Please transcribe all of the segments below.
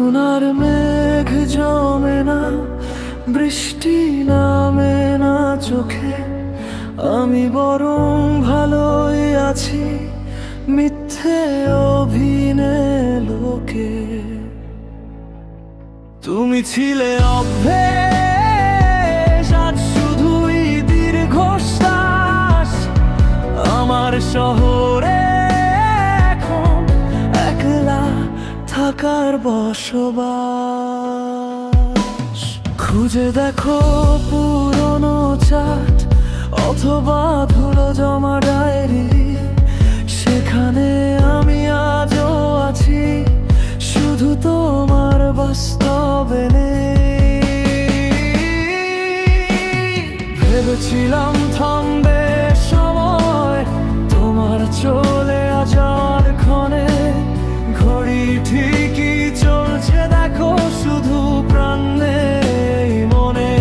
নতুন আর মেঘ জমে না, বৃষ্টি নামে না চোখে, আমি বরং ভালোই আছি মিথ্যে অভিনয়ে লোকে। তুমি ছিলে অভ্যেস, আজ শুধুই দীর্ঘশ্বাস। আমার শহরে এখন একলা থাকার বসবাস। খুঁজে দেখো পুরনো চাট অথবা ধুলো জমা ডায়েরি, সেখানে আমি আজও আছি, শুধু তোমার বাস্তবে নেই। ভেবেছিলাম থামবে সময় তোমার চলে যাওয়ার ক্ষণে, ঘড়ি ঠিকই চলছে দেখো শুধু প্রাণ নেই মনে।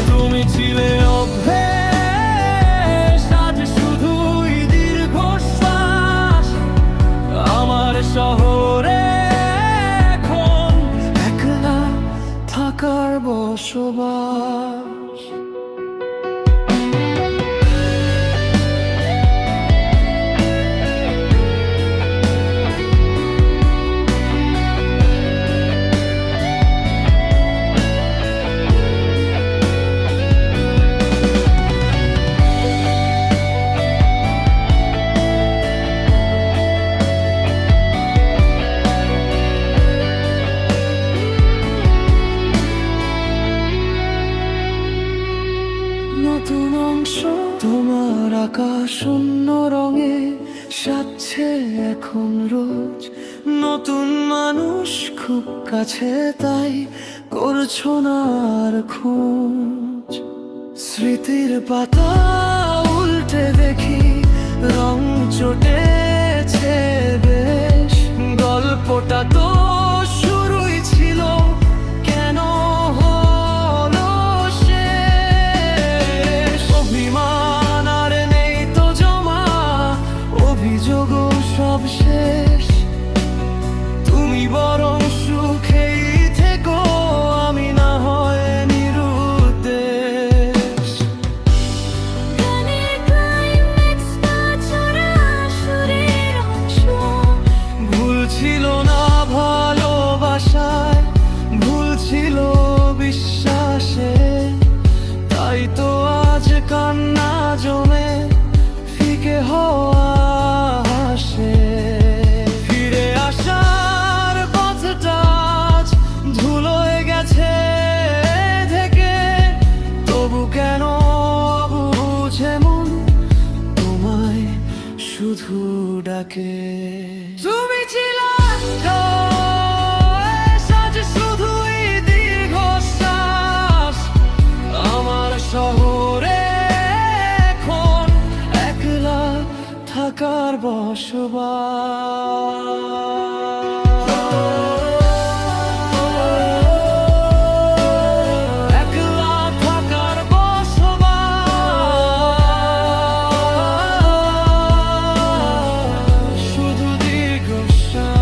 তুমি ছিলে অভ্যেস, আজ শুধুই দীর্ঘশ্বাস। আমার শহরে এখন একলা থাকার বসবাস। নতুন অংশ তোমার আকাশ অন্য রঙে সাজছে এখন রোজ। নতুন মানুষ খুব কাছে, তাই করছো না আর খোঁজ। স্মৃতির পাতা উল্টে দেখি রং চটেছে বেশ, গল্পটা তো শুরুই ছিল, কেন হলো শেষ? অভিমান আর নেই তো জমা, অভিযোগও সব শেষ। তুমি বরং সুখেই থেকো, আমি না হয় নিরুদ্দেশ। ভুল ছিল না ভালোবাসায়, ভুল ছিল বিশ্বাসে, তাই তো আজ কান্না জমে ফিকে হওয়া আসে। ফিরে আসার পথটা আজ ধুলোয় গেছে থেকে, তবু কেন বুঝে মন তোমায় শুধু ডাকে। তুমি ছিলে আজ শুধুই দীর্ঘশ্বাস। আমার শহরে এখন একলা থাকার বসবাস। একলা থাকার বসবাস, শুধু দীর্ঘশ্বাস।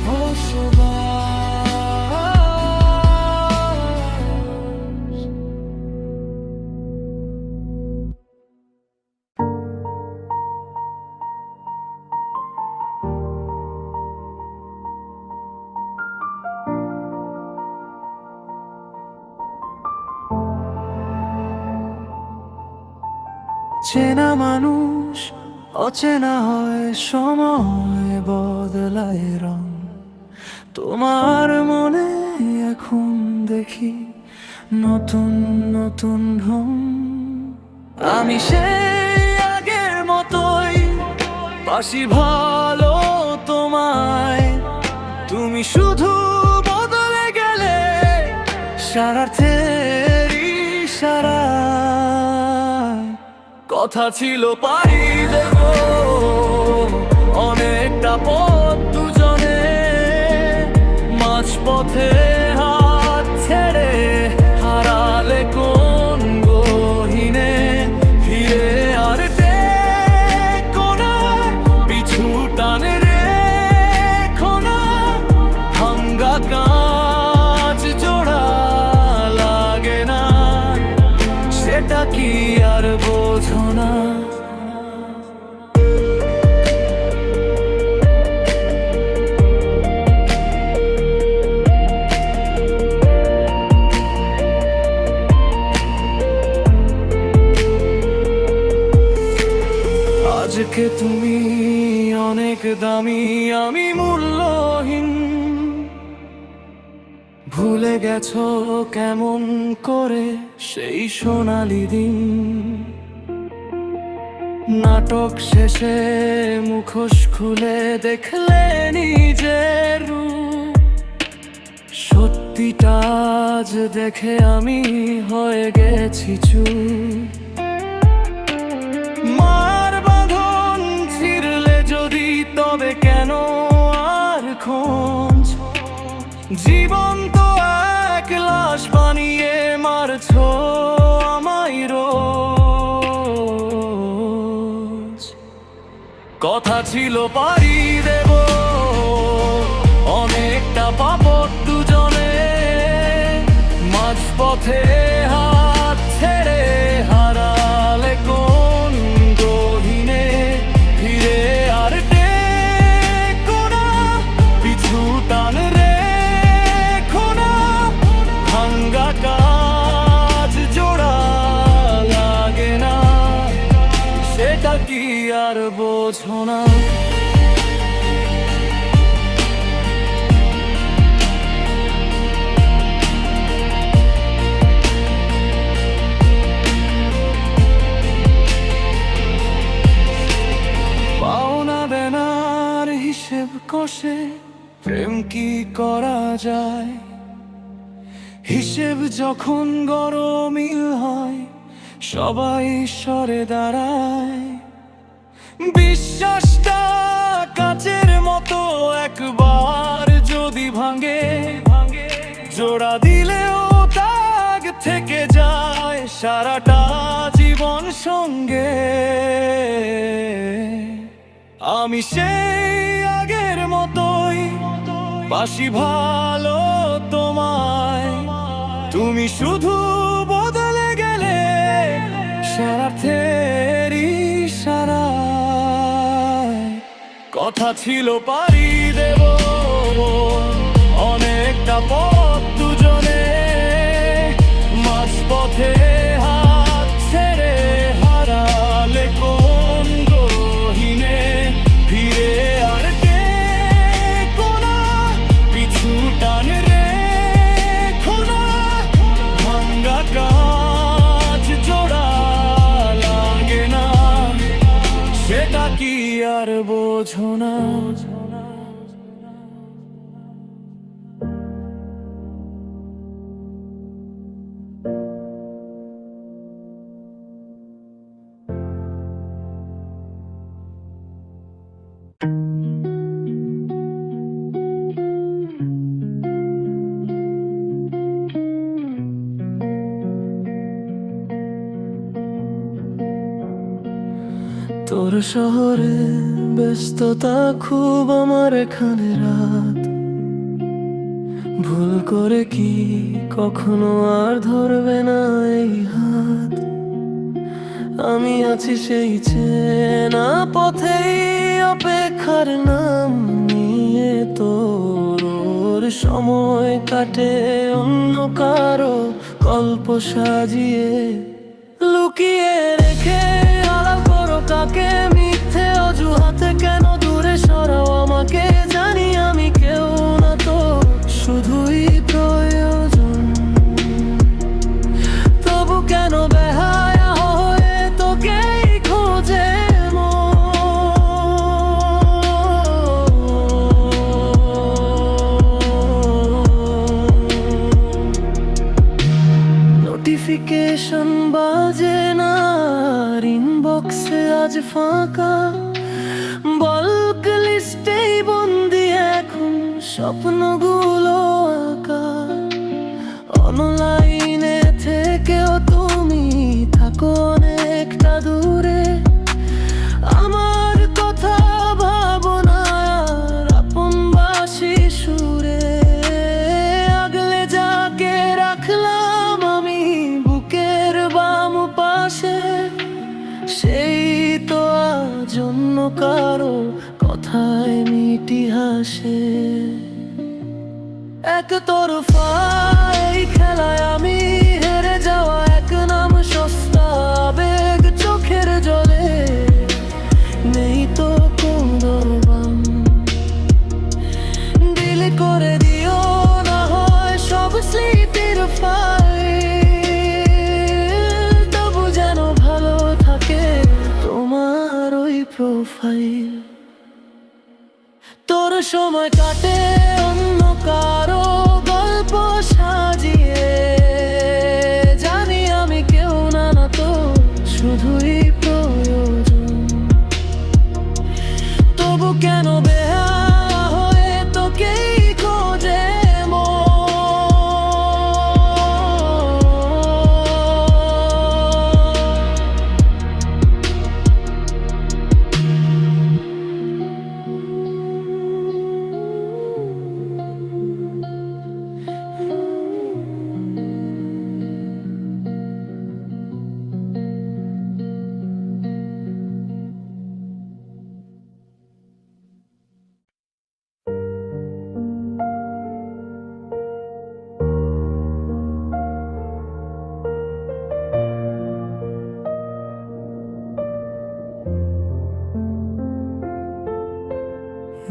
বসবাস। চেনা মানুষ অচেনা হয়, সময় বদলায় রং। তোমার মনে এখন দেখি নতুন নতুন ঢং। আমি সেই আগের মতোই বাসি ভালো তোমায়, তুমি শুধু বদলে গেলে সারার্থের ইশারায়। কথা ছিল পাড়ি দেব অনেকটা পথ দুজনে, মাঝপথে হাত ছেড়ে হারালে কোন গহীনে, ফিরে আর আজকে তুমি অনেক দামি, আমি মূল্যহীন। ভুলে গেছো কেমন করে সেই সোনালি দিন। নাটক শেষে মুখোশ খুলে দেখলে নিজের রূপ। সত্যিটা আজ দেখে আমি হয়ে গেছি চুপ। মার বাঁধন ছিঁড়লে যদি তবে কেন আর খোঁজ? জীবন্ত এক লাশ বানিয়ে মারছো আমায় রোজ। কথা ছিল পারি দেব অনেকটা পাপড় দুজনে, মাঝপথে হাত ছেড়ে হারালে কোন গহীনে। ফিরে আর টেকো না, পিছু টান রেখো না। ভাঙ্গা কাজ জোড়া লাগে না, সেটা কি আর বোঝো না? পাওনা দেনার হিসেব কষে প্রেম কি করা যায়? হিসেব যখন গরমিল হয় সবাই সরে দাঁড়ায়। বিশ্বাসটা কাচের মতো একবার যদি ভাঙে, জোড়া দিলেও দাগ থেকে যায় সারাটা জীবন সঙ্গে। আমি সেই আগের মতোই বাসি ভালো তোমায়, তুমি শুধু বদলে গেলে স্বার্থের ইশারায়। কথা ছিল পারি দেব অনেকটা পথ দুজনে, মাঝপথে হাত ছেড়ে হারালে কোন গহীনে। ফিরে আর টেকো না, পিছু টান রেখো না। ভাঙ্গা কাজ জোড়া লাগে না, সেটা কি আর বোঝো না? তোর শহরে ব্যস্ততা খুব, আমার এখানে রাত। ভুল করে কি কখনো আর ধরবে না এই হাত? আমি আছি সেই চেনা পথেই, অপেক্ষার নাম নিয়ে। তোর সময় কাটে অন্য কারো গল্প সাজিয়ে। লুকিয়ে রেখে আড়াল করো কাকে? মিথ্যে অজুহাতে কেন দূরে সরাও আমাকে? জানি আমি কেউ না তো, শুধুই প্রয়োজন। তবু কেন বেহায়া হয়ে তোকেই খোঁজে নোটিফিকেশন বাজে না, ইনবক্সে আজ ফাঁকা। বল্ক লিস্টেই বন্দি এখন স্বপ্নগুলো আঁকা। অনলাইনে থেকেও তুমি থাকো অনেকটা দূরে। আমার কথা ভাবো না আর আপন বাসি সুরে। আগলে যাকে রাখলাম আমি বুকের বাম পাশে, সেই তো আজ অন্য কারো কথায় মিটি হাসে। একতরফা এই খেলায় আমি হেরে যাওয়া, এক নাম সস্তা আবেগ চোখের জলে। প্রোফাইল। তোর সময় কাটে অন্য কারো গল্প সাজিয়ে, জানি আমি কেউ না, না তো শুধুই প্রয়োজন। তবু কেন বেহা হয়ে তোকেই খোঁজে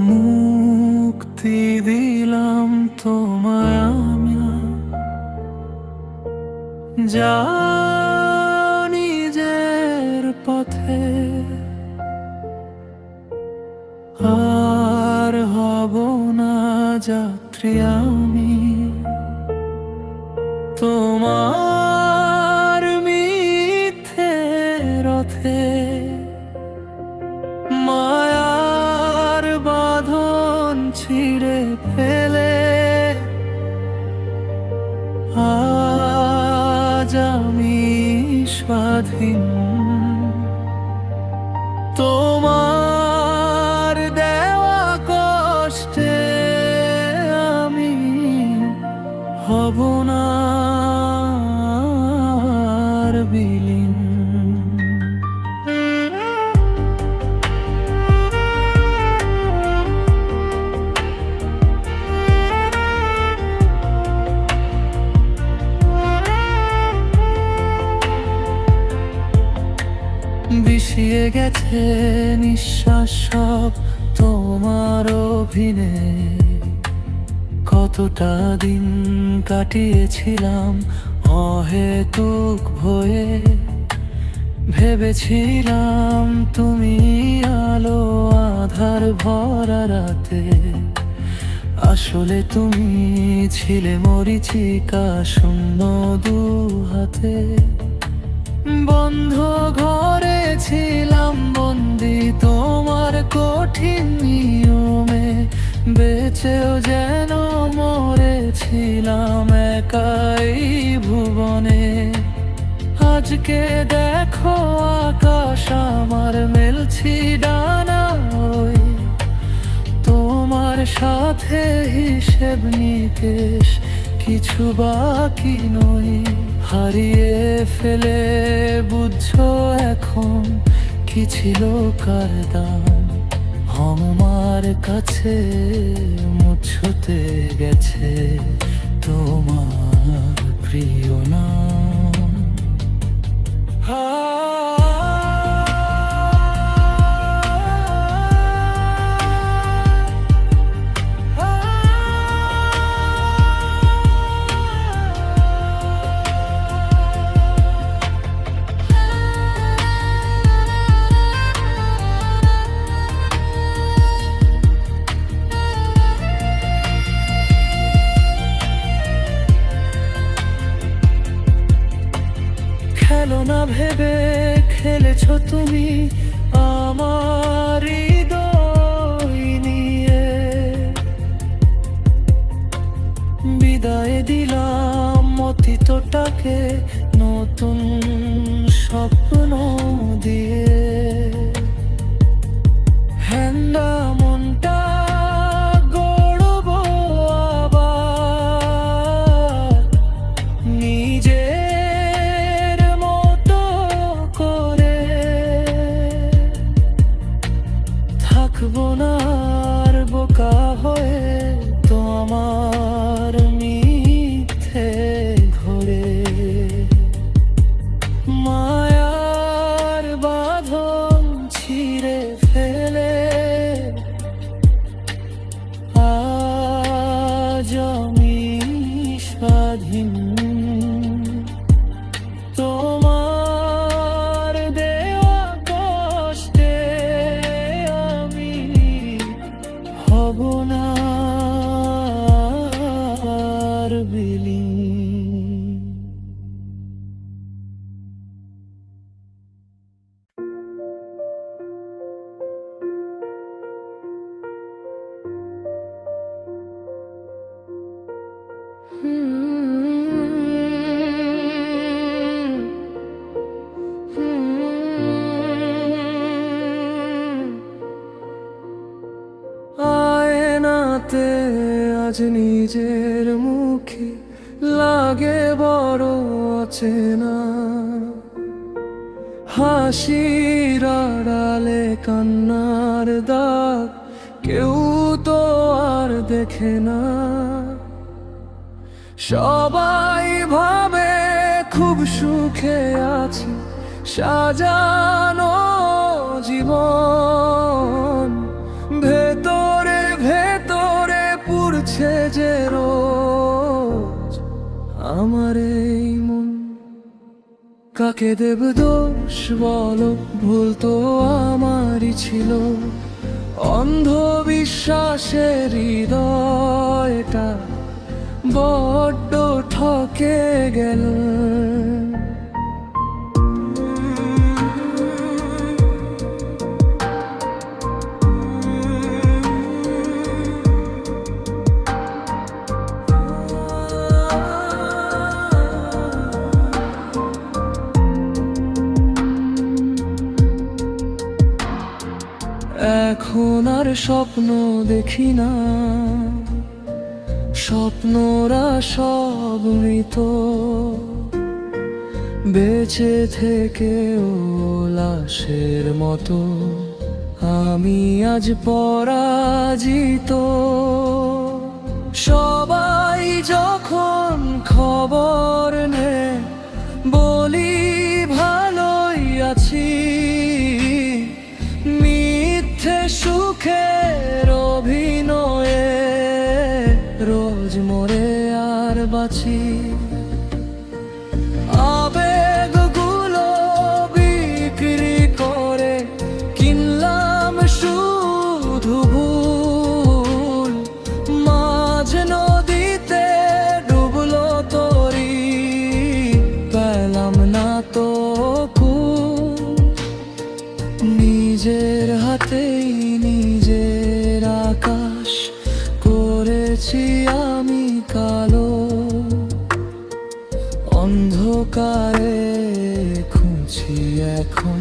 মুক্তি দিলাম তোমায় আমি, যাও নিজের পথে। আর হব না যাত্রী আমি তোমার মিথ্যে রথে। মায়ার বাঁধন ছিঁড়ে ফেলে আজ আমি স্বাধীন। তোমার দেওয়া কষ্টে আমি হব না আর বিলীন। বিষিয়ে গেছে নিঃশ্বাস সব তোমার অভিনয়ে। কতটা দিন কাটিয়েছিলাম অহেতুক ভয়ে। ভেবেছিলাম তুমি আলো আধার ভরা রাতে, আসলে তুমি ছিলে মরিচিকা শূন্য দু হাতে। বন্ধ ঘরে ছিলাম বন্দি তোমার কঠিন নিয়মে, বেঁচেও যেন মরেছিলাম একাই ভুবনে। আজকে দেখো আকাশ আমার মেলছি ডানা ওই, তোমার সাথে হিসেব নিকেশ কিছু বাকি নই। হারিয়ে ফেলে বুঝছো এখন কি ছিল কার দাম। আমার কাছে মুছতে গেছে তোমার প্রিয় নাম। খেলো না ভেবে খেলেছো তুমি আমার হৃদয় নিয়ে। বিদায় দিলাম অতীতটাকে নতুন স্বপ্ন দিয়ে। হ্যান্ডা মনটা গড়ব আবার নিজের মতো করে। থাকবো না আর বোকা হয়ে তোমার মিথ্যে ঘরে। মায়ার বাঁধন ছিঁড়ে ফেলে আজ আমি স্বাধীন। তোমার দেওয়া কষ্টে দেখতে আজ নিজের মুখে লাগে বড় অচেনা। হাসির আড়ালে কান্নার দাগ কেউ তো আর দেখে না। সবাই ভাবে খুব সুখে আছি, সাজানো জীবন ভেতরে ভেতরে পুড়ছে যে রোজ আমার এই মন। কাকে দেব দোষ বলো, ভুল তো আমারই ছিল। অন্ধবিশ্বাসের হৃদয়টা বড্ড ঠকে গেল। এখন আর স্বপ্ন দেখি না, স্বপ্নরা সব মৃত। বেঁচে থেকেও লাশের মতো আমি আজ পরাজিত। সবাই যখন খবর নেয় বলি ভালোই আছি, মিথ্যে সুখের অভিনয়ে রোজ মরে আর বাঁচি। আবেগগুলো বিক্রি করে কিনলাম শুধু ভুল। মাঝ নদীতে ডুবলো তরি, পেলাম না তো কুল। নিজের হাতেই নিজের আকাশ করেছি আমি কালো। অন্ধকারে খুঁজছি এখন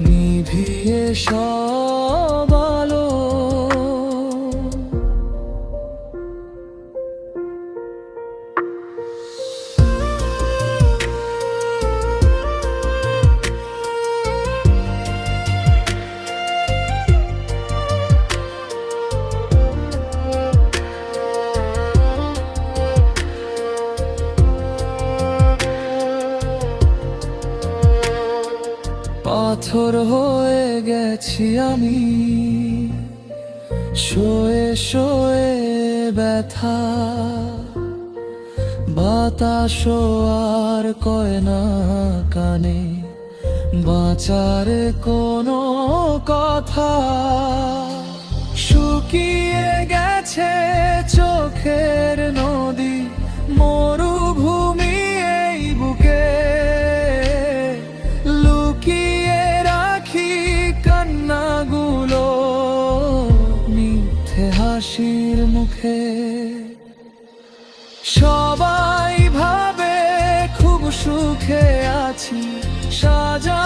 নিভিয়ে সব আলো। পাথর হয়ে গেছি আমি, শোয়ে শোয়ে ব্যথা। বাতাসও আর কয় না কানে বাঁচার কোনো কথা। শুকিয়ে গেছে চোখের নদী, মরুভূমি এই বুকে। লুকিয়ে রাখি কান্নাগুলো মিথ্যে হাসির মুখে। সবাই ভাবে খুব সুখে আছি, সাজা